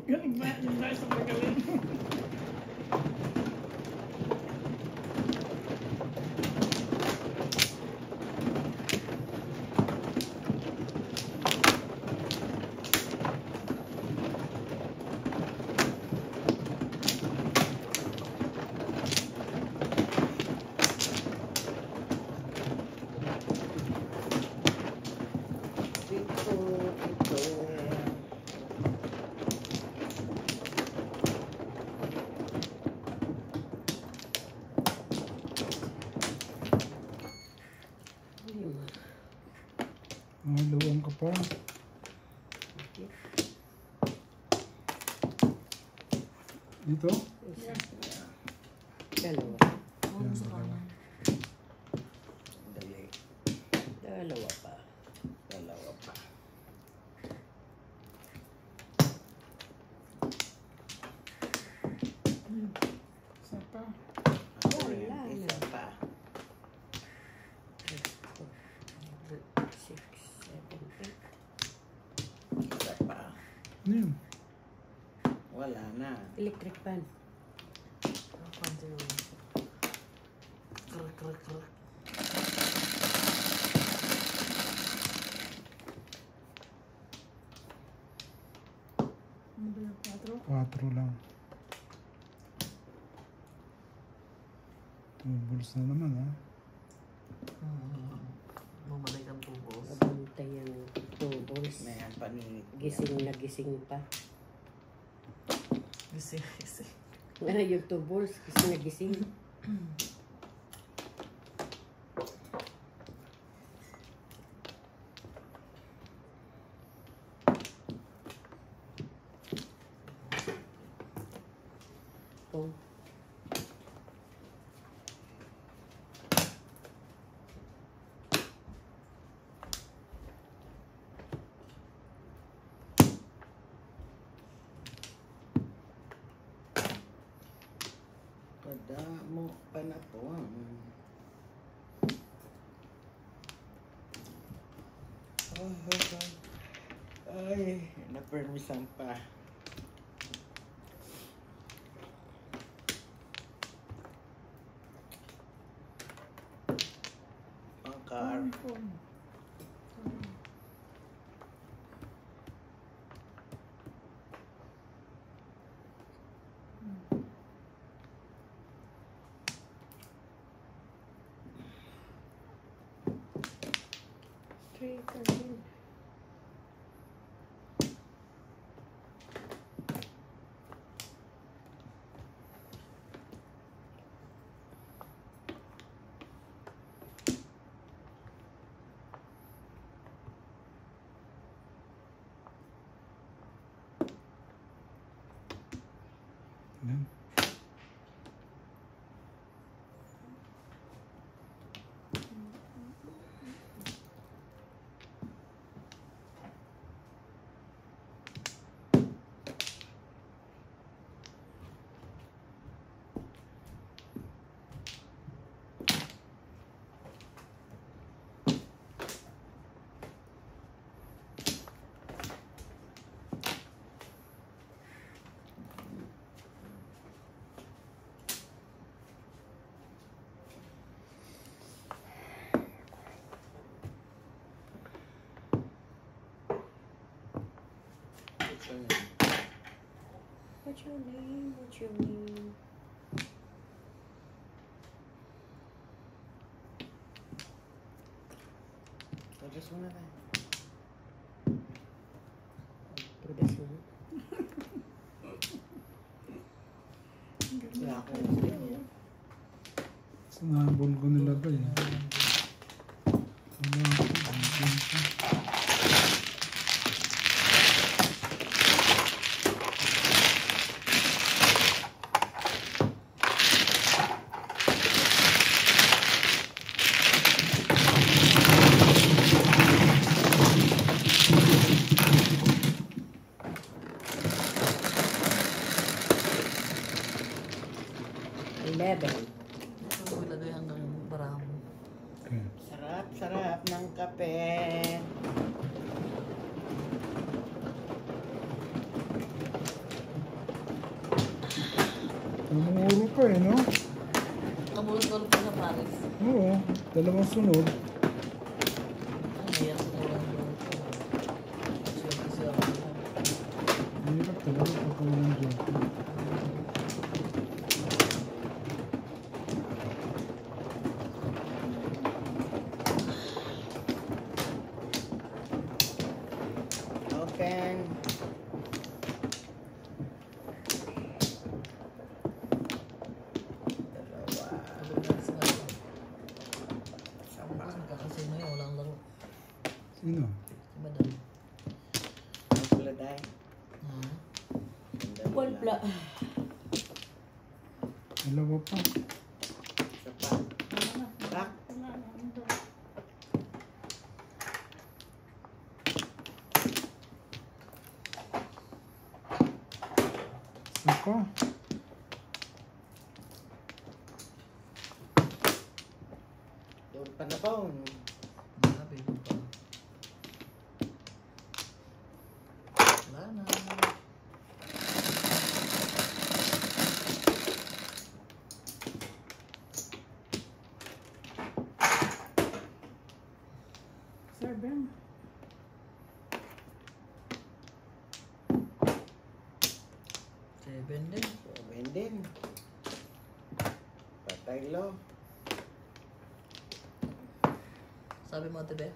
Galing ba? Yung ba sa magaling? Luwang ka pa. Dito? Dalawa. Dali. Dalawa pa. Dalawa pa. Isa pa. Wala Isa na. pa. 6, 7, 8. Isa pa. Ano yun? Wala na. Electric fan. Ano ba yung 4? 4 lang. Tubos na naman ha. Bumalik ang tubos. Nabantay ang tubos. May paninit. Gising na gising pa. Gising. Ano yung tubos? Gising na gising. Oh. Padamo pa na po. Ay, na-permisan pa. Pangkar. Yan. What's your name? What's your name? Tapos mo na tayo. Tudas mo. Wala ko. Sinabol ko nilagay. Wala ako. Ito mo ilagay hanggang baramo. Okay. Sarap ng kape. Umuro pa eh, no? Kamulot-ulot pa sa Paris. Oo, dalawang sunod. Naiyak ko lang doon. Swerte-swerte lang. Hirap talaga pagka walang joker. Open. Dalawa. Tulog na sa laro. Sama. Tapos nagkakasino yun, walang laro. Sino? Si Madam. Ang pula dahil. Ha? Wala. Dalawa pa. Isa pa. Tak. Wala na. Ando. Isa pa. Doon pa na po. Grabe ko pa. Wala na. Seven. Seven din. Open din. Patay lo. Sabi mo, Ate Be?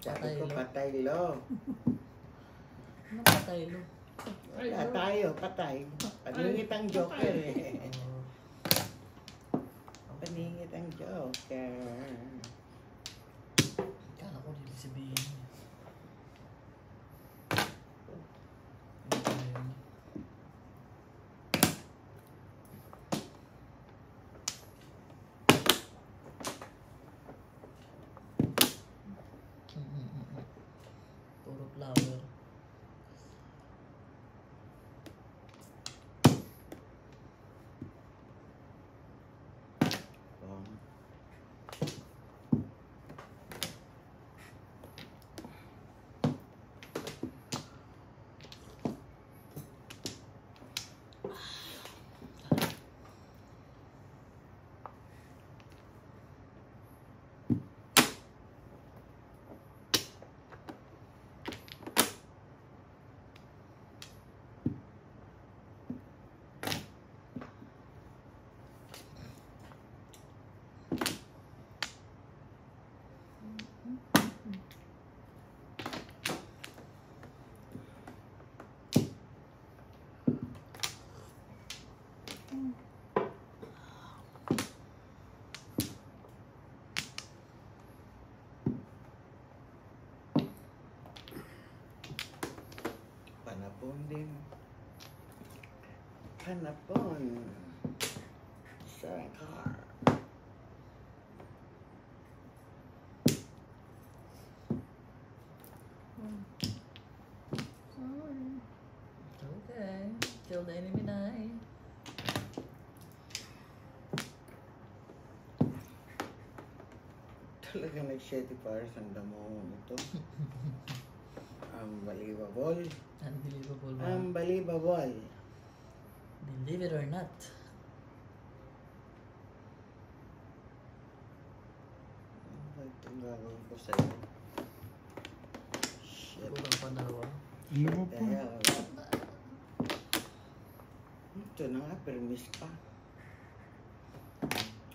Sabi ko Patay lo. patay lo. Ano patay lo? Wala tayo, patay. Paningit ang joker eh. Paningit ang joker. Kala ko dito sabihin. Ano tayo na? Puro flower. Oh. Panapon din. Panapon. Sa car. Sorry. Okay. Kill the enemy die. Talaga nag-shady Paris ang damo ito. Unbelievable. Unbelievable ba? Unbelievable. Believe it or not. Ano ba itong gagawin ko sa'yo? Shit. Kulang pa dalawa. Dalawa The pa. hell? Ito na nga, permis pa.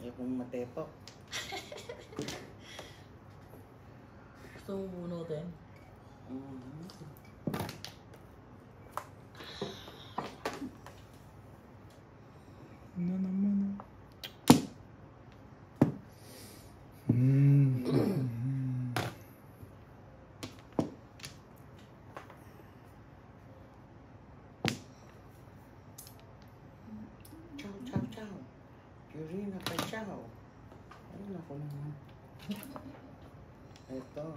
Ayaw kong matepok. Gusto mo bunutin? Mhm. Ano naman ah. Hmm. Ciao, ciao, ciao. Purina pa, ciao. Ay, naku naman. Ito.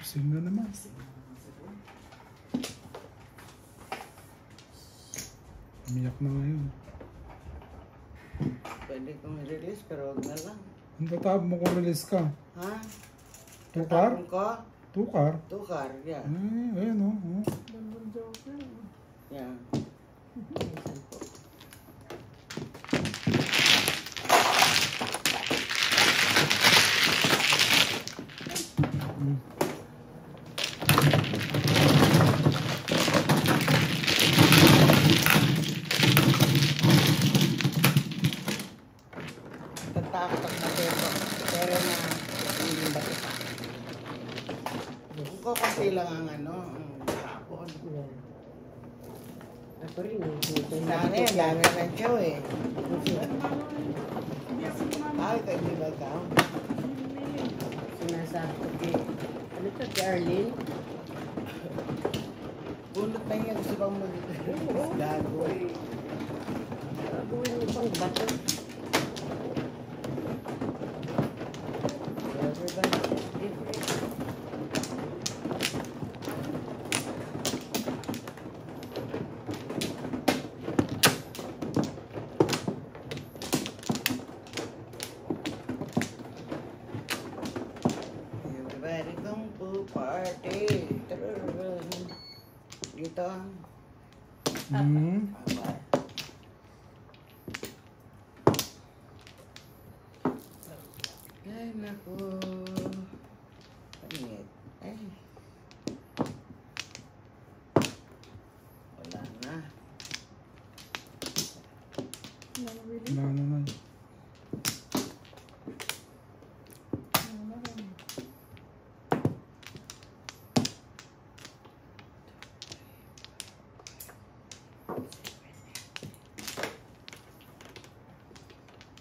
Sing na naman. Umiyak na ngayon. Pwede kong i-release pero wag na lang. Ang tatawag mo kung release ka. Ha? Tukar? Tatapon ko? Tukar. Tukar, yeah. Ayun o. Oh. Dalawang joker. Yeah. Ay, sampo. Mm. Tatakot ang matero. Pero na, hindi ba ito? Kung kakunti lang ang ano, ang hapon. Yeah. Ako rin eh. Dito yung Sana yan, dami na ng chow eh. Hindi si mama. Ay, kayo di ba ikaw? sinasabi ko kay, ano to, kay Arlene? Pulot na niya, gusto bang mag-gago eh. Gawin mo pang bato. Everybody is different. Everybody come to party. Dito. Mm. Aba. Ay, naku. Pangit. Ay. Wala na. Nanawili. Wala na na.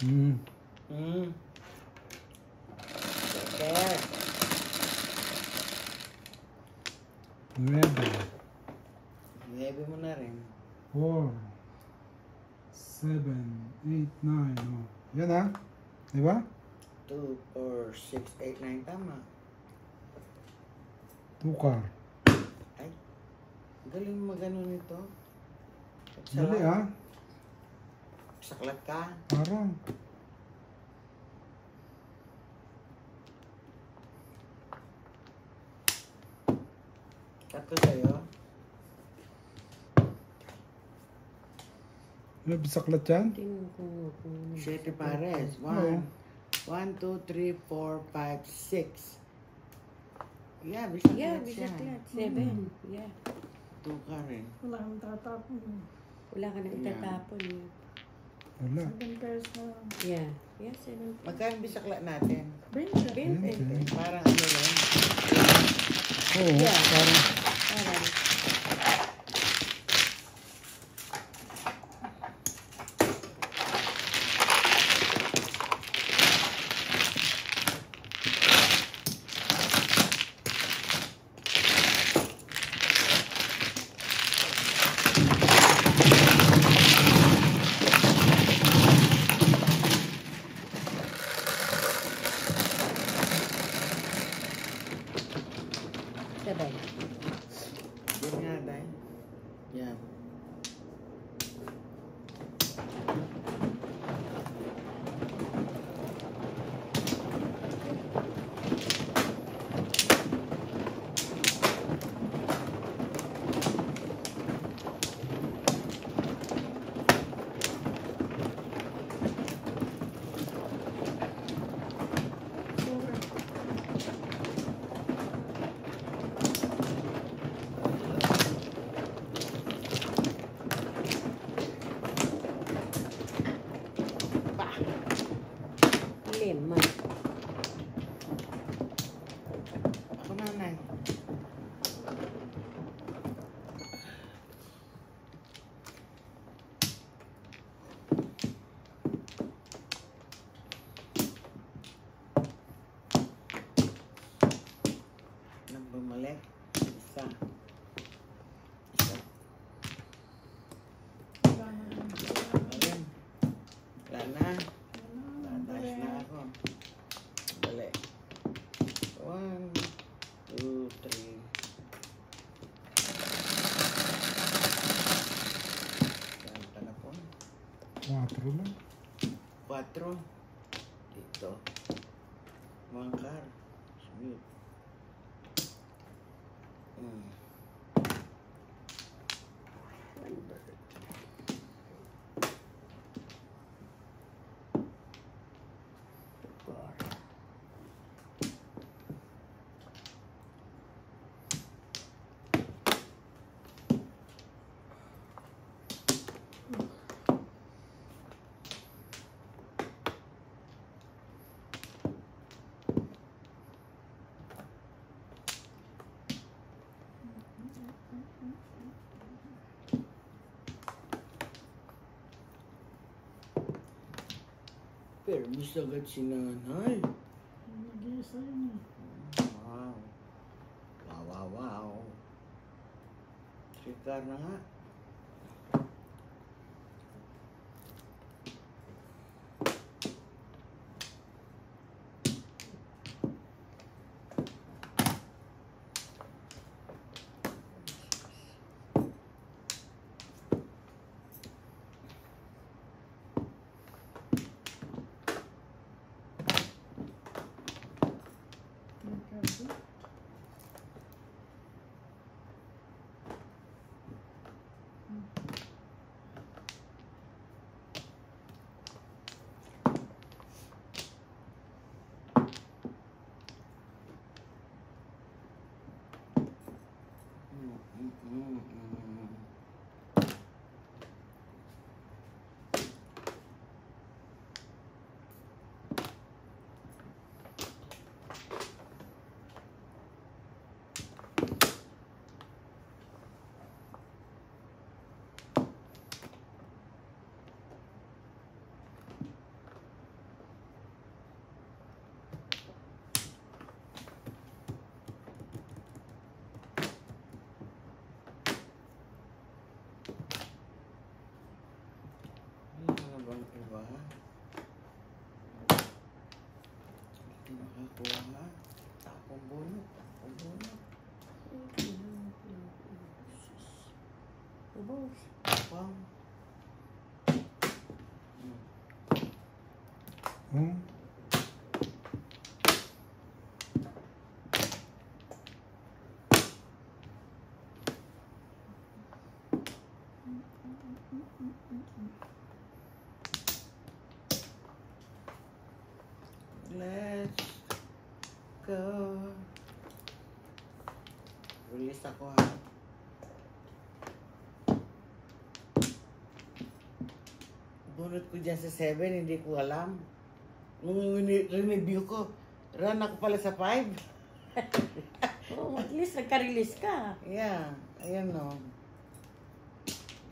Mm. There. 9. 9 mo na rin. 4. 7. 8. 9. Oh. Yan ha. Diba? 2, 4, 6, 8, 9. Tama. Tukar. Ay. Galing magano nito. Dali ha. Saklat ka. Parang. Tatlo sa'yo. May bisaklat yan? Tingnan ko kung... 7 pares. Oo. 1, 2, 3, 4, 5, 6. Yeah, bisaklat Yeah, siya. bisaklat. 7. Yeah. 2 ka rin. Wala akong tatapon. Wala ka nang Yeah. itatapon. Eh. Wala. 7 pairs na lang. Yeah. Yeah, 7. Magkano bisaklat natin? 20. 20. Parang ano rin. Oo. Yeah. Parang. Parang. Sabay. Yan nga, Day. Yan. Lemon. Ako nanay. Nang bumalik. Isa. Isa. Wala na. Ayun. Wala na. Tataas na ako. Dali. 1, 2, 3. Ganta na po. 4 lang. 4. Dito. 1 card. Sweet. Mm. One bird. Four. Pero miss agad si nanay. Nag-iisa yun eh. Wow. Wow, wow, wow. Sika na nga. Nagkaso. Ano bang iba? Hindi nakakuha. Tapong bunot. Tapong bunot. Ubos. Wow. Oh. Let's go. Release ako ha. Bunot ko dyan sa 7, hindi ko alam. Nung review ko, run ako pala sa 5. Oh, at least nagka-release ka. Yeah, ayan o.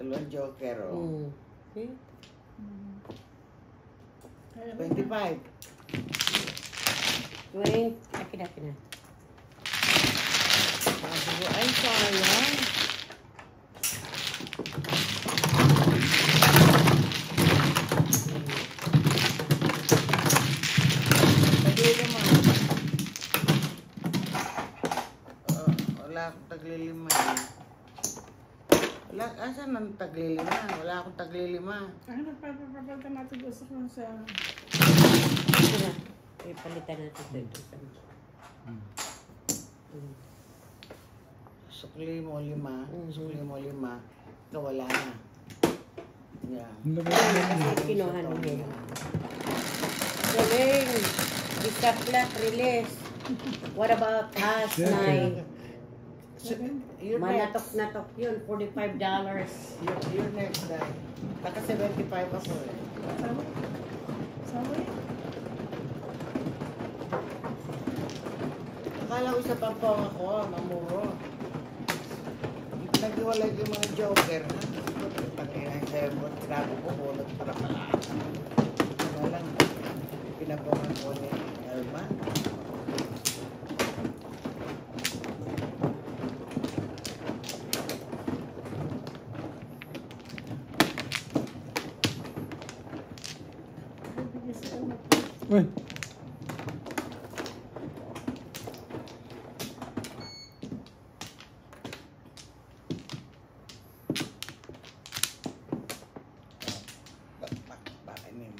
Dalawang joker o. See? Kaya 25. 20. Akin. Sabi ko, ay sayang. Taglilima. Wala akong taglilima. Asan ang taglilima? Wala akong taglilima. Ay, nagpapapalitan natin gusto ko sa... Ito na. Ipalitan natin ito. Sukli mo 5. Sukli mo 5. Ikaw wala na. Yeah. Ang laki na Kasi kinuha mo yun. Galing. Isa flat release. What about us, Seven. Nay? You're next. Manatok-natok yun. $45. You're next, Dad. Naka 75 ako eh. Sawi? Sawi? Akala ko isa pa po ako, mamuro. Naghiwalay yung mga joker. Pag-inay sa'yo mo, sinabi ko, bulot para pala. Ano lang, pinapungan ko ni Elma. Bibigyan sa anak. Uy. Bakit na yun?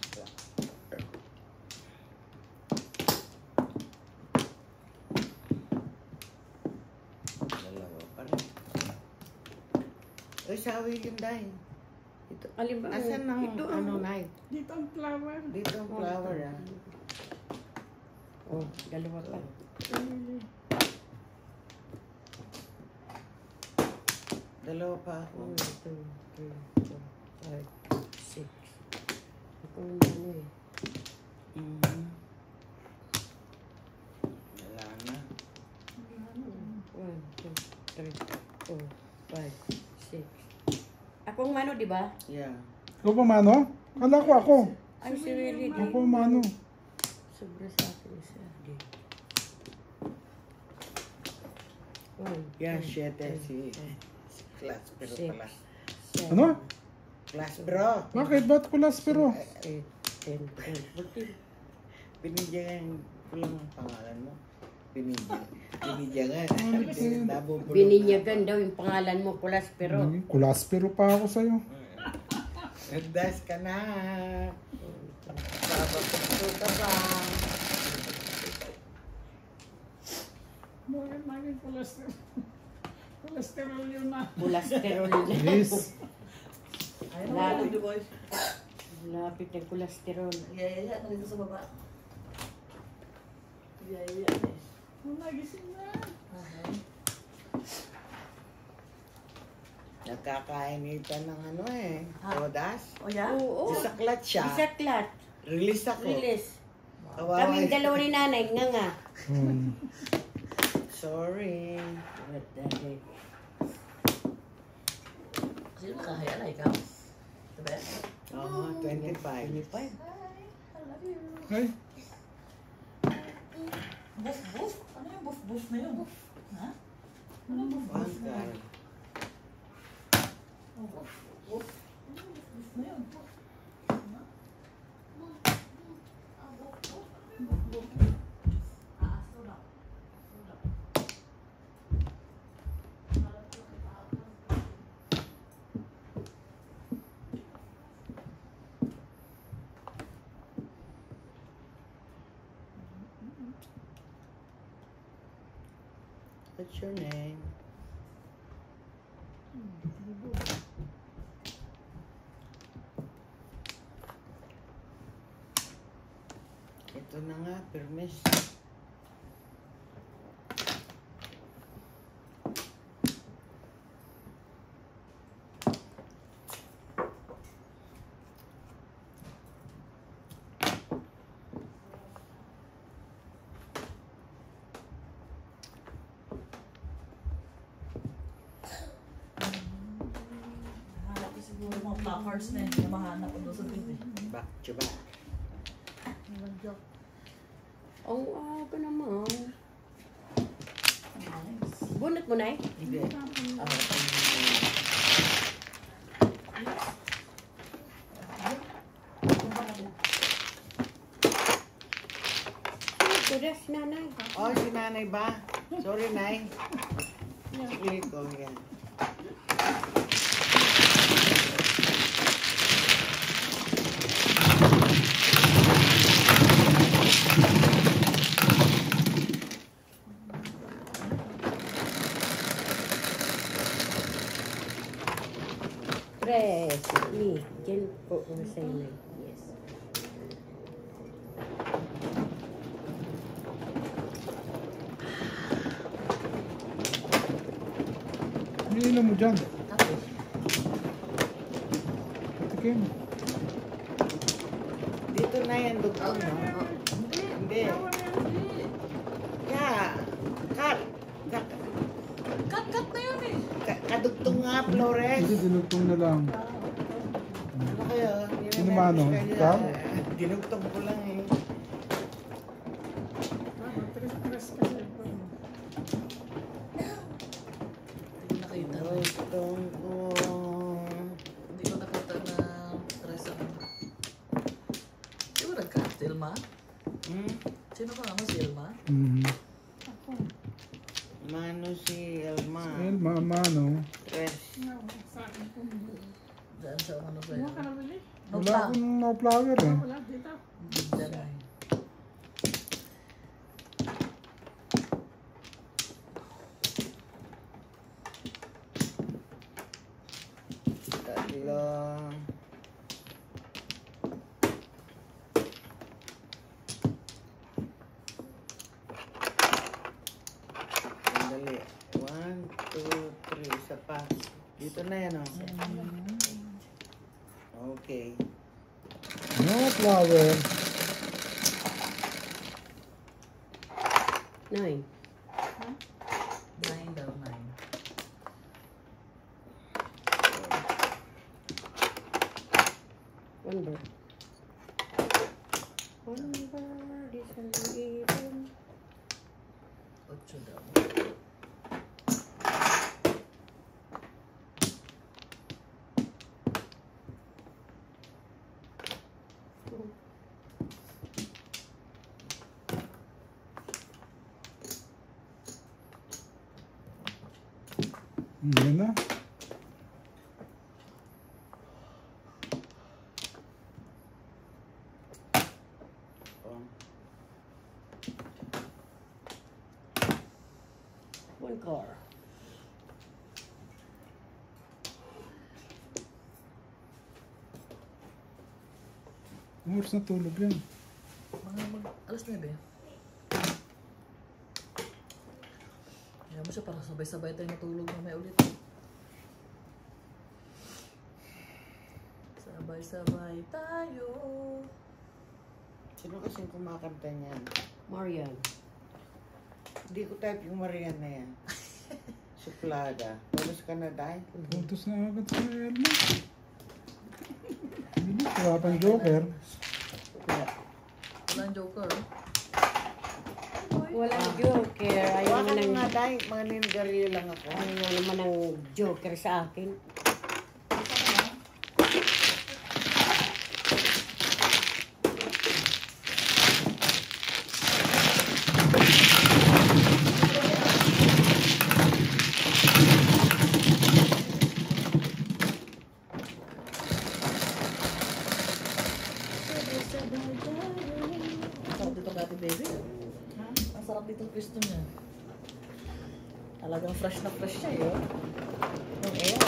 Dalawa. sawi yun dahil. Ito. Alin ba? Asan ang Ito, ano, Nay? Dito ang flower. Dito ang flower, ah. Oh, dalawa pa. Lily. Dalawa pa ako. 1, 2, 3, 4, 5, 6. Ito yung ano eh. Mhm. Wala na. 1, 2, 3, 4, 5, 6. Akong mano, di ba? Yeah. Ikaw pa, Mano? Kala ko ako. Ay, si Willie. Ako, Mano. Sobra sa akin isa. Di. Yeah, shit, si class pero Six. pala. Ano? Class bro. Bakit? Ba't kulas pero? 8, 10, 12, 14. Binigyan ko lang ang pangalan mo. Binigyan. Binigyan. Nabubulong Bininyagan daw yung pangalan mo, Kulas, pero Kulas pero pa ako sa'yo. Nagdas ka na. Babapagso ka pa. Bakit naging cholesterol? Cholesterol yun na. kolesterol. Yes. Ayun, Lalo. the boys. Lapit ng kolesterol. Yaya, nandito sa baba. Yaya, eh. Nagising na. Nagkakainitan ng ano eh. Rodas. Oh, yeah? Oo. Isaklat siya. Isaklat. Release ako. Release. Kawawa. Kaming dalawa ni nanay, nga nga. Sorry. What the heck? Sino makahaya na ikaw? Diba? Oo, 25. 25. Ay, Buff, buff? Ano yung buff, buff na yun? Ha? Ano yung buff, buff na yun? Bangkal. Oh, buff, buff. Ano yung buff, buff na yun? What's your name? Ito na nga, permis. Hanap ko siguro mga placards na yun. Yung mahanap ko doon sa TV. Back to back. Ang aga naman. Nice. Bunot mo, Nay? Hindi. Kudas, nanay. Oh, si nanay ba? Sorry, nay. Sige ko, yan. Press me. Diyan po ang sa'yo, Nay. Yes. iniinom mo dyan. Tapos, Patikim. Dito na yan, doktor, no? Hindi. Yeah. Cut. cut na yun eh. Kadugtong nga, Flores. Hindi, dinugtong na lang. Ano kayo? Sino mano? Ikaw? Dinugtong ko lang eh. Tres kasi. Hindi ko nakita. Dinugtong ko. Hindi ko nakita na stress ako. Sino nag-cut? Ilma? Hmm? Sino pa ano si Ilma? Ako. Mano si Elma. Mano. Tres. No, sa akin po. Diyan sa ano sa'yo. Buha ka na bili? Wala akong no flower eh. Wala dito. Diyan ay. Long. Sandali. 1, 2, 3. Isa pa. Dito na yan, oh. Okay. No flower. 9. 9 daw, 9. One bird. One bird is an even. 8 daw. Yan na. Oh. One car. Oras na tulog yan. Alas 9. Kaya mo siya para sabay-sabay tayo matulog na may ulit. Sabay-sabay tayo. Sino kasing kumakanta niyan? Marian. Hindi ko type yung Marian na yan. Suplada. Tulus ka na, Day? Puntos na agad sa Elma. Bilis, wala pang joker. Walang joker. Walang joker. Ayaw Baka naman nga, ng, Day. Mga ningaryo lang ako. ayaw naman ng joker sa akin. Masarap dito kati baby. Ang sarap dito ang pisto niya. Talagang fresh na fresh siya eh. Yung air.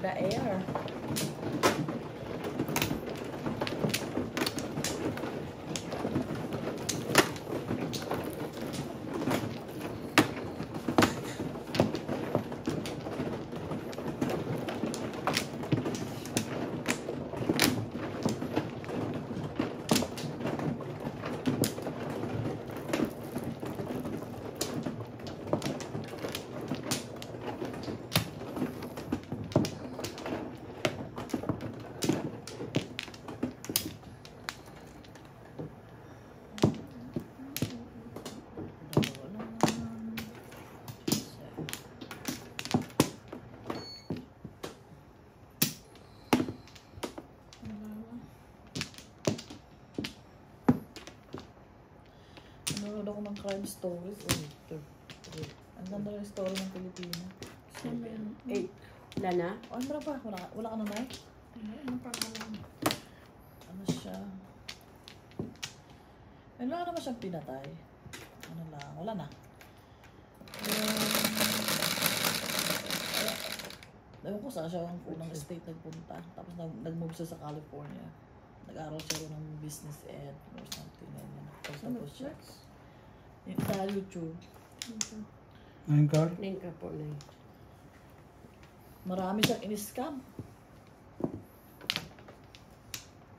The air. Nanonood ako ng crime stories. Ang ganda ng story ng Pilipino. 8. Wala na? Oh, ano ba? Wala ka na na? Ano siya? Wala naman siyang pinatay. Ano lang, wala na. Ewan ko saan siya ang unang state nagpunta. Tapos nag-move siya sa California. Nag-aral siya rin ng business ed or something. Tapos siya. Sa YouTube. Nine car. 9 ka po, 9. Marami siyang in-scam.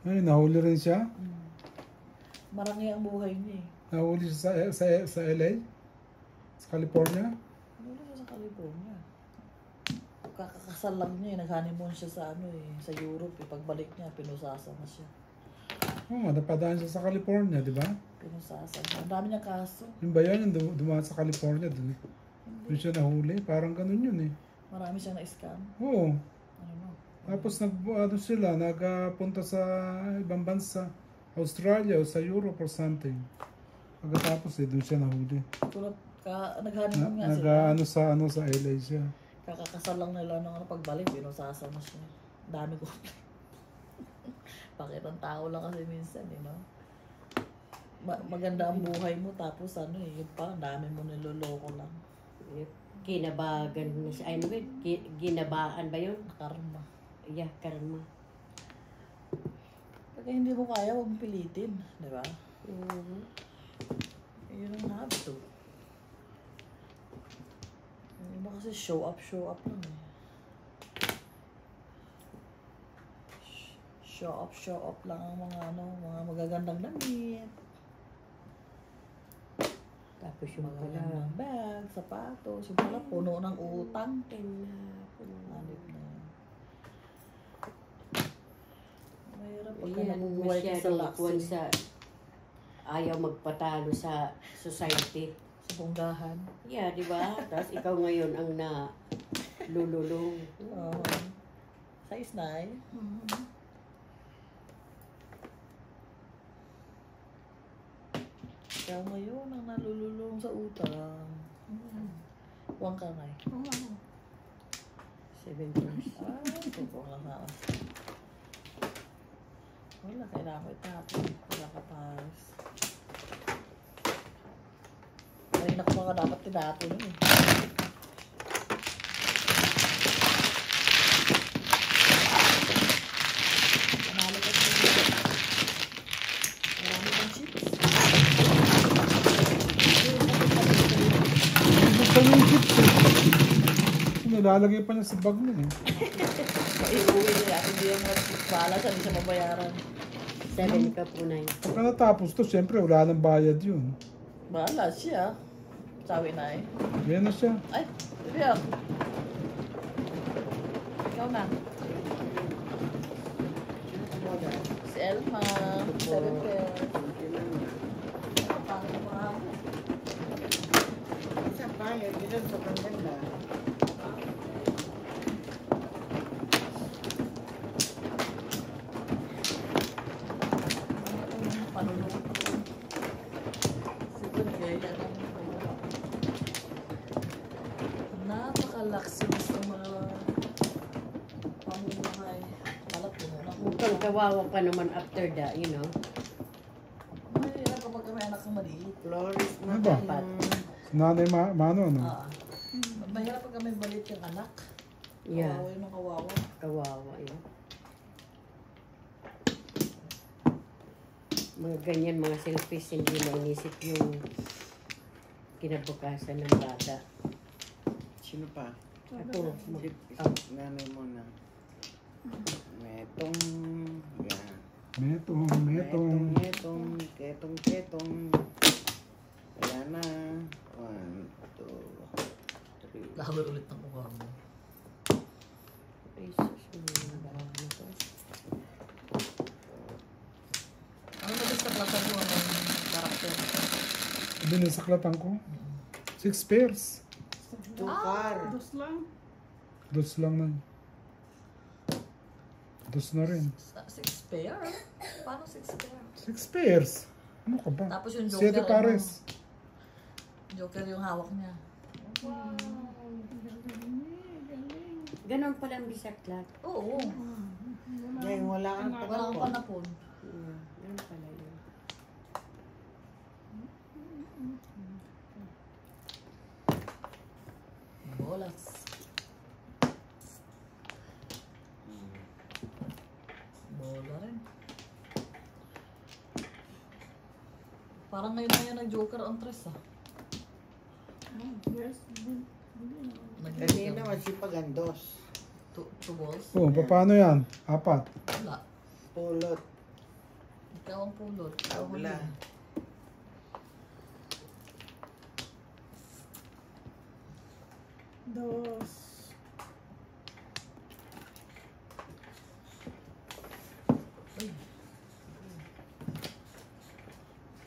Ay, nahuli rin siya. Marangi ang buhay niya eh. Nahuli siya sa LA. Sa California. Wala siya sa California. Kakakasal lang niya eh. Nag-honeymoon siya sa ano eh. Sa Europe eh. Pagbalik niya, pinusasa na siya. Oo, napadaan siya sa California, di ba? Pinusasa niya. Ang dami niya kaso. Yung ba yun, yung dumaan sa California, doon siya nahuli. Parang ganun yun eh. Marami siyang na-scam. Oo. Ano no? Tapos nagpunta sa ibang bansa. Australia o sa Europe or something. Pagkatapos doon siya nahuli. Tulad nag-honeymoon nga sila. Sa LA siya. Kakakasal lang nila nung pagbalik, pinusasa na siya. Dami ko. Bakit ang tao lang kasi minsan, you know? Maganda ang buhay mo, tapos ano eh, yun pa, ang dami mo niloloko lang. Yep. Kinabagan na siya. Ay, ano ba yun? Ginabaan ba yun? Karma. Yeah, karma. Pagka hindi mo kaya, huwag mong pilitin. Di ba? Mhm. Yun ang habto. Yung iba kasi show up lang eh. Show up lang ang mga mga magagandang damit. Tapos yung pala, Magagandang bag, sapatos, yung pala puno ng utang. Hanip na yun. Mahirap pagka yan, nabubuhay ka sa masyadong kwan luxury. sa ayaw magpatalo sa society. Sa bonggahan. Yeah, di ba? Tapos ikaw ngayon ang lululong. Size 9. Ikaw ngayon ang nalululong sa utang. Huwag ka ngay. 7 years. Ay, tupong lang ako. Wala, kailangan ko itapon. Wala ka pares. Ay, naku mga dapat tinapon yun eh. Panalo ka siya. Marami kang chips. Gusto niya yung chips eh. Nilalagay pa niya sa bag niya eh. Iuwi niya. Hindi yung mga chips. Bahala siya, hindi siya mabayaran. 7 ka po, 9. Pagka natapos to, siyempre wala nang bayad yun. Bahala siya. Sabi na eh. Yan na siya. Ay, hindi ako. Ikaw na. Si Elma. 7 pesos. Pangit mo ako. Isa pa, yun din sobrang ganda. Panunod. Siguro kaya lang. Napaka-luxurious ng mga pamumuhay. Kalat mo na lang. Mukhang kawawa pa naman after that, you know. Mahirap kapag may anak kang maliit. Flores na Ano ba? dapat. Nanay Mano, ano? Mahirap pag may maliit yung anak. Yeah, Kawawa yun ang kawawa. kawawa yun. Mga ganyan, mga selfish, hindi na inisip yung kinabukasan ng bata. Sino pa? Ako, Nanay mo na. Metong. Yan. Metong. Ketong. Ayan na. 1, 2, 3. Lahat ulit ng mukha mo. ay, sus, ano ba ano to? Ano na gusto klasan mo ang karakter? Binasaklatan ko. 6 pairs. 2 car. Dos lang. Dos lang na. Dos na rin. 6 pair? Paano 6 pair? 6 pairs. Ano ka ba? Tapos yung 7 Joker, pares. Joker yung hawak niya. Wow. Galing. Ganon pala ang bisaklat. Oo. Ngayon wala kang Wala kang pagkakon. panapon. Yeah, ganon pala yun. Bolas. Bola rin. Parang ngayon na yan nag-Joker ang tres ah. Yes. Kanina masipag ang dos. Two balls? Oh, paano yan? 4. Wala. Pulot. Ikaw ang pulot. Ikaw ang Tabla. huli. Dos.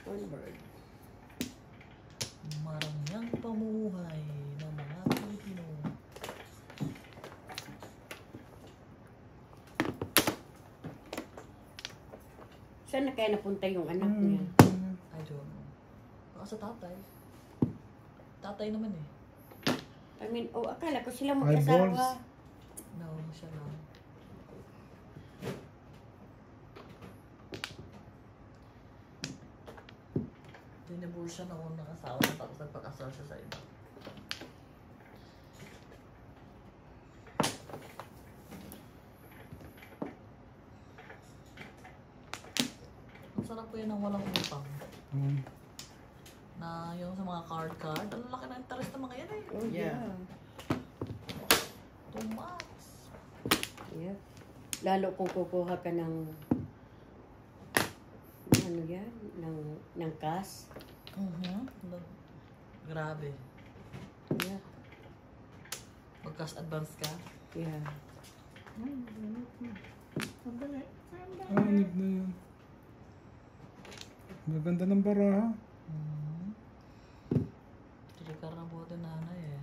One bird. Marangyang pamuhay ng mga Pilipino. Saan na kaya napunta yung anak niya? I don't know. Baka sa tatay. Tatay naman eh. I mean, oh, akala ko sila Eyeballs. mag-asawa. No, siya lang. Dinibur siya noong nakasawa tapos nagpakasal siya sa iba. Masarap po yan ng walang utang. Mm. Na yung sa mga card. Ang laki ng interest ng mga yan eh. Oh, Yeah. yeah. Too much. Yeah. Lalo kung kukuha ka ng ano yan, ng cash. Grabe. Yeah. Mag-cash advance ka. Yeah. Sandali. Anib na yan. Maganda ng baraha. Trikar na po ito nanay eh.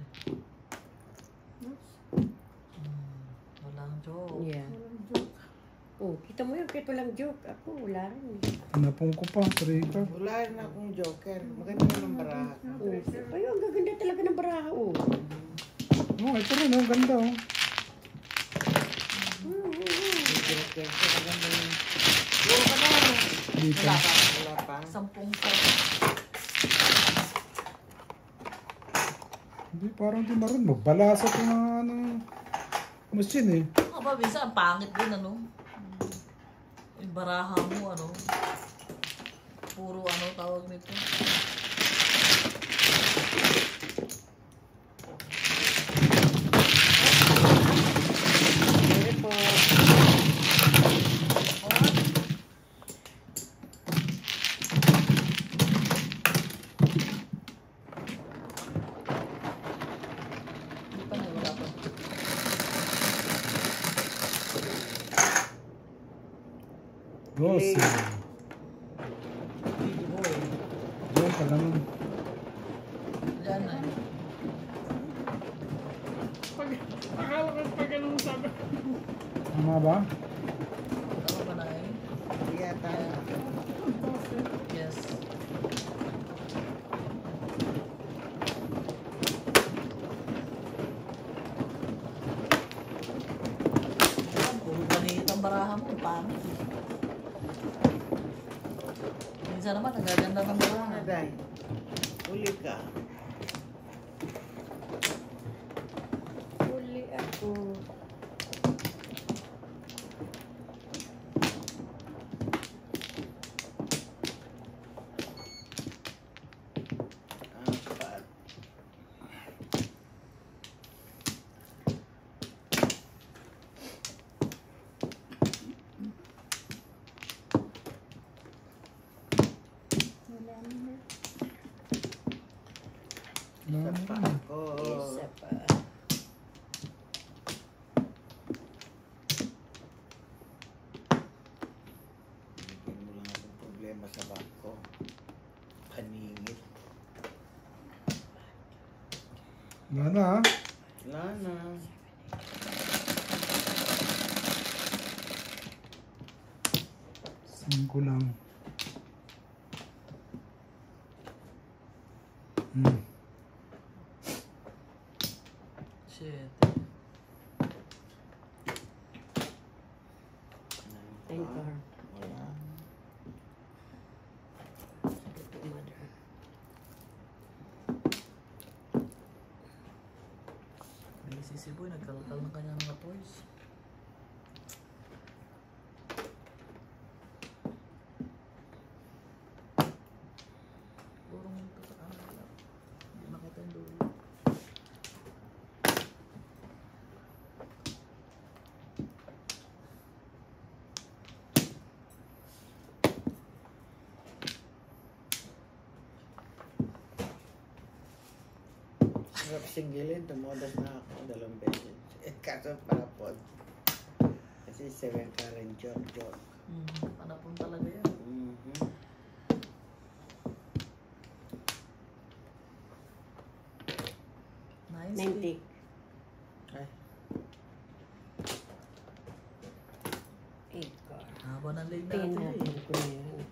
Walang joke. Yeah. Oh, kita mo yun, kahit walang joke. Ako, wala rin. Pinapong ko pa, trika. Wala na akong joker. Maganda na ng baraha. Oh, ayun, ang gaganda talaga ng baraha, oh. Oh, ito rin, oh, ganda oh. Yung joker. So, maganda yung... Puro ka na. Dito. Wala pa. Wala pa. 10 sa. Hindi, parang di maroon. Magbalasa ko ng ano, machine eh. Aba, minsan ang pangit din ano. Yung baraha mo ano. Puro ano tawag nito. Sorry po. Hindi pa na, wala pa. Rosy. Hindi mo eh. Diyan ka naman. Diyan na. Akala ko pag ganun sabi. Tama ba? Tama ba na eh? Hindi yata. Yes. Ayan, puro ganit ang baraha mo. Pangit eh. Minsan naman, nagaganda ng baraha. Ano, Day? Uli ka. Huli ako. Apat. Wala Isa pa na. ako. Isa pa. Bigyan mo lang akong problema sa bangko. Kaningit. Wala na ah. Wala na. Singko lang. Hmm. Shit. Thank God. Wala. May sisiboy, nagkalkal ng kanyang mga toys. Purong ito sa kanila. Hindi makita yung dulo. Sarap singgilin, tumodas na ako 2 beses. Kaso parapod. Kasi 7 ka rin joke. Panapon talaga yan. Mhm. Nice. 90. Ay, 8 car. Haba ng leg Tingnan natin natin eh. kung yan.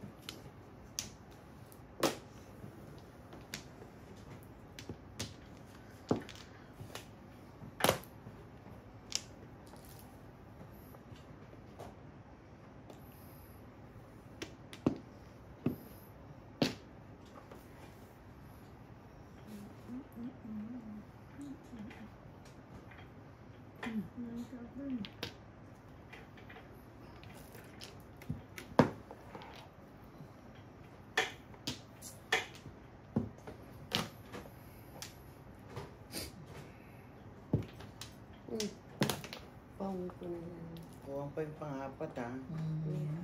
Kuha pa yung pang-apat ha. Mm.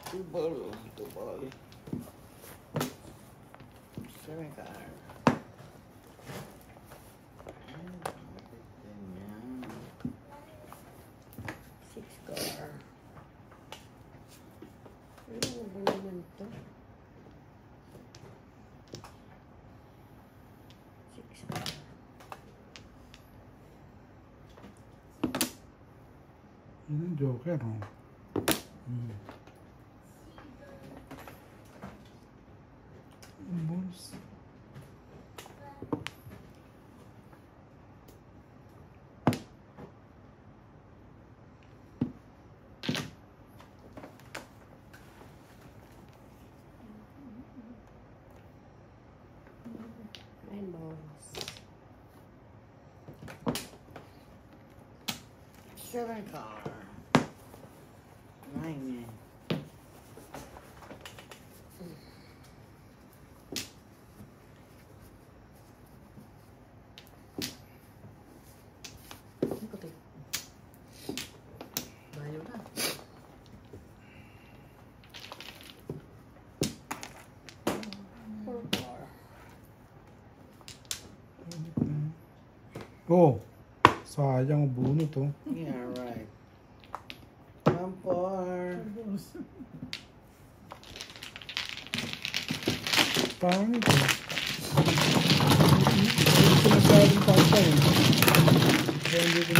Tubal. Seven car. Six car. Ano ba naman to? Six car. Yun ang joker, oh. Mm. Balls. Rainbows. Seven car. Nine. Ano ko ito? Bayo na. Four car. Oh, sayang ang bunot, oh. Yeah, right. One four. Pangit, oh. Hindi ko nasabing pangit, eh. Kaya hindi ko